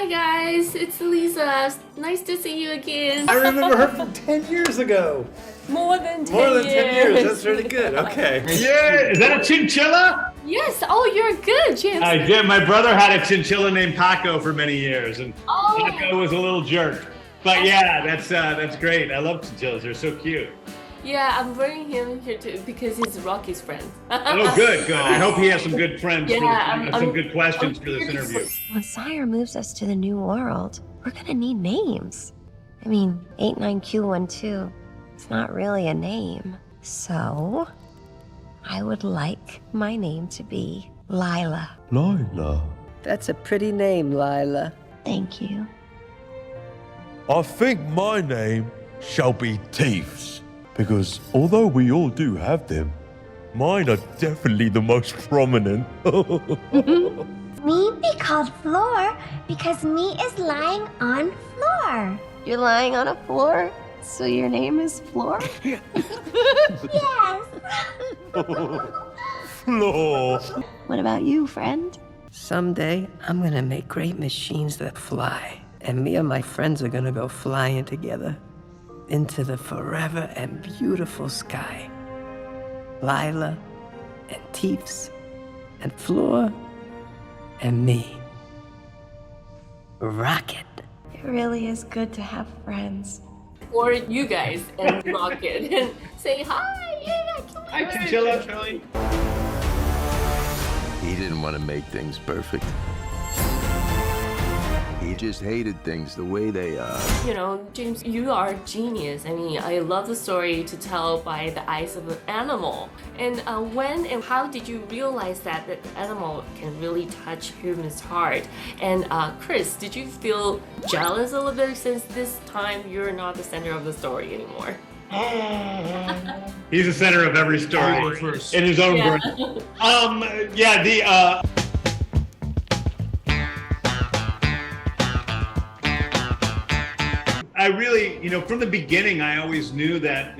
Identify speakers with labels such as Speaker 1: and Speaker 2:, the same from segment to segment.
Speaker 1: guys, it's Lisa. Nice to see you again.
Speaker 2: I remember her from 10 years ago.
Speaker 1: More than 10 years.
Speaker 2: More than 10 years. That's really good. Okay.
Speaker 3: Yeah, is that a chinchilla?
Speaker 1: Yes. Oh, you're good, James.
Speaker 3: I did. My brother had a chinchilla named Paco for many years, and Paco was a little jerk. But yeah, that's great. I love chinchillas. They're so cute.
Speaker 1: Yeah, I'm bringing him here too because he's Rocky's friend.
Speaker 3: Oh, good. I hope he has some good friends some good questions for this interview.
Speaker 4: When Sire moves us to the new world, we're gonna need names. I mean, 89Q12, it's not really a name. So, I would like my name to be Lila.
Speaker 5: Lila.
Speaker 6: That's a pretty name, Lila.
Speaker 4: Thank you.
Speaker 5: I think my name shall be Teefs. Because although we all do have them, mine are definitely the most prominent.
Speaker 7: Me be called Floor because me is lying on floor.
Speaker 4: You're lying on a floor, so your name is Floor?
Speaker 7: Yes.
Speaker 5: Floor.
Speaker 4: What about you, friend?
Speaker 6: Someday, I'm gonna make great machines that fly. And me and my friends are gonna go flying together into the forever and beautiful sky. Lila and Teefs and Floor and me. Rocket.
Speaker 4: It really is good to have friends.
Speaker 1: Or you guys and Rocket and say hi. Yeah,
Speaker 3: Hi, chinchilla. Charlie.
Speaker 8: He didn't want to make things perfect. He just hated things the way they are.
Speaker 1: You know, James, you are a genius. I mean, I love the story to tell by the eyes of an animal. And when and how did you realize that the animal can really touch humans' heart? And Chris, did you feel jealous a little bit since this time you're not the center of the story anymore?
Speaker 3: He's the center of every story in his own brain. I really, from the beginning, I always knew that,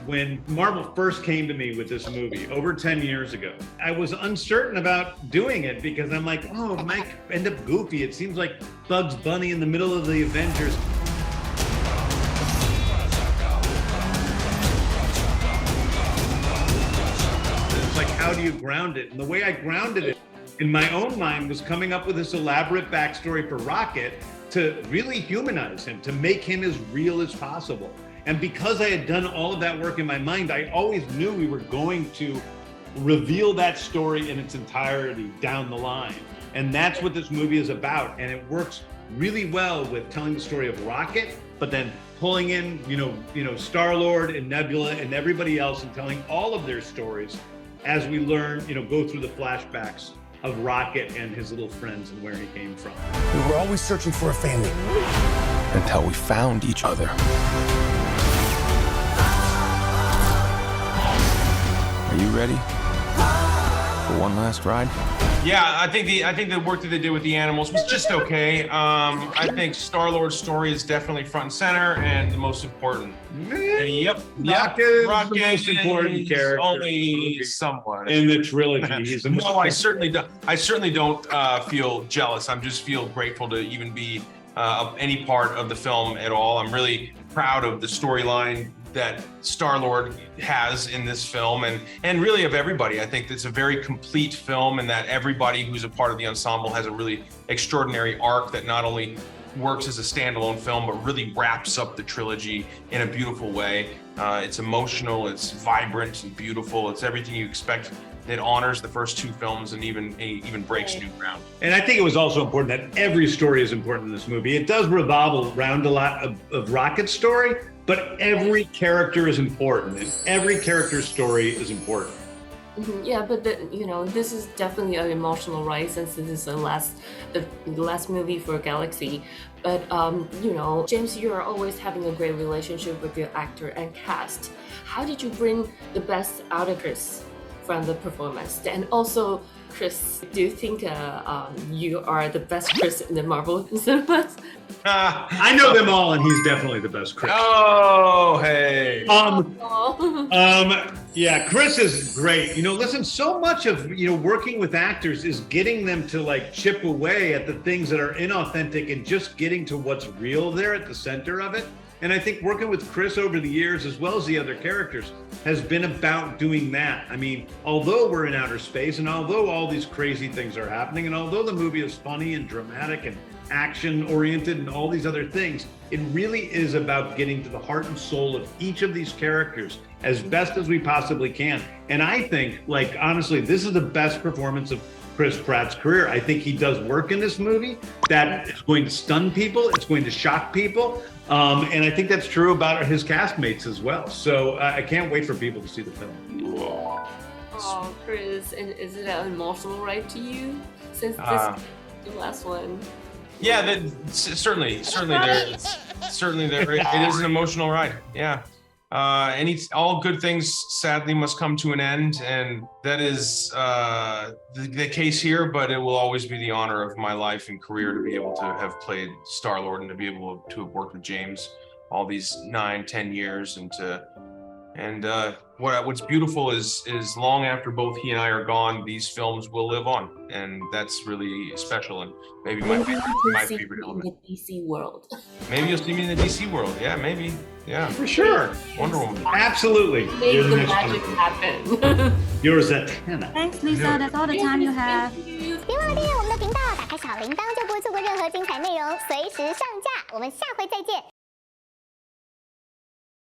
Speaker 3: when Marvel first came to me with this movie over 10 years ago, I was uncertain about doing it because I'm like, oh, it might end up goofy. It seems like Bugs Bunny in the middle of the Avengers. It's like, how do you ground it? And the way I grounded it in my own mind was coming up with this elaborate backstory for Rocket to really humanize him, to make him as real as possible. And because I had done all of that work in my mind, I always knew we were going to reveal that story in its entirety down the line. And that's what this movie is about. And it works really well with telling the story of Rocket, but then pulling in, Starlord and Nebula and everybody else and telling all of their stories as we learn, go through the flashbacks of Rocket and his little friends and where he came from.
Speaker 9: We were always searching for a family until we found each other. Are you ready for one last ride?
Speaker 10: Yeah, I think the work that they did with the animals was just okay. I think Star-Lord's story is definitely front and center and the most important. Yep.
Speaker 3: Rocket is the most important character.
Speaker 10: Only somewhat
Speaker 3: in the trilogy. He's the
Speaker 10: No, I certainly don't feel jealous. I just feel grateful to even be any part of the film at all. I'm really proud of the storyline that Star-Lord has in this film and really of everybody. I think it's a very complete film and that everybody who's a part of the ensemble has a really extraordinary arc that not only works as a standalone film, but really wraps up the trilogy in a beautiful way. It's emotional, it's vibrant and beautiful. It's everything you expect. It honors the first two films and even breaks new ground.
Speaker 3: And I think it was also important that every story is important in this movie. It does revolve around a lot of Rocket's story, but every character is important and every character's story is important.
Speaker 1: Yeah, but this is definitely an emotional ride since this is the last movie for Galaxy. But James, you're always having a great relationship with your actor and cast. How did you bring the best out of Chris from the performance? And also, Chris, do you think you are the best Chris in the Marvel cinemas?
Speaker 3: I know them all, and he's definitely the best Chris.
Speaker 10: Oh, hey.
Speaker 3: Yeah, Chris is great. You know, listen, so much of, you know, working with actors is getting them to like chip away at the things that are inauthentic and just getting to what's real there at the center of it. And I think working with Chris over the years, as well as the other characters, has been about doing that. I mean, although we're in outer space and although all these crazy things are happening and although the movie is funny and dramatic and action oriented and all these other things, it really is about getting to the heart and soul of each of these characters as best as we possibly can. And I think, like, honestly, this is the best performance of Chris Pratt's career. I think he does work in this movie that is going to stun people. It's going to shock people. And I think that's true about his castmates as well. So I can't wait for people to see the film.
Speaker 1: Oh, Chris, and is it an emotional ride to you since this is the last one?
Speaker 10: Yeah, certainly there. It is an emotional ride. Yeah. All good things sadly must come to an end, and that is the case here, but it will always be the honor of my life and career to be able to have played Star-Lord and to be able to have worked with James all these 9-10 years, and what's beautiful is long after both he and I are gone, these films will live on, and that's really special and maybe my favorite element.
Speaker 1: In the DC world.
Speaker 10: Maybe you'll see me in the DC world. Yeah, maybe. Yeah,
Speaker 3: for sure.
Speaker 10: Wonder Woman.
Speaker 3: Absolutely.
Speaker 1: Make the magic happen.
Speaker 3: Yours at 10.
Speaker 11: Thanks, Lisa. That's all the time you have.
Speaker 7: 别忘了订阅我们的频道，打开小铃铛就不会错过任何精彩内容，随时上架。我们下回再见。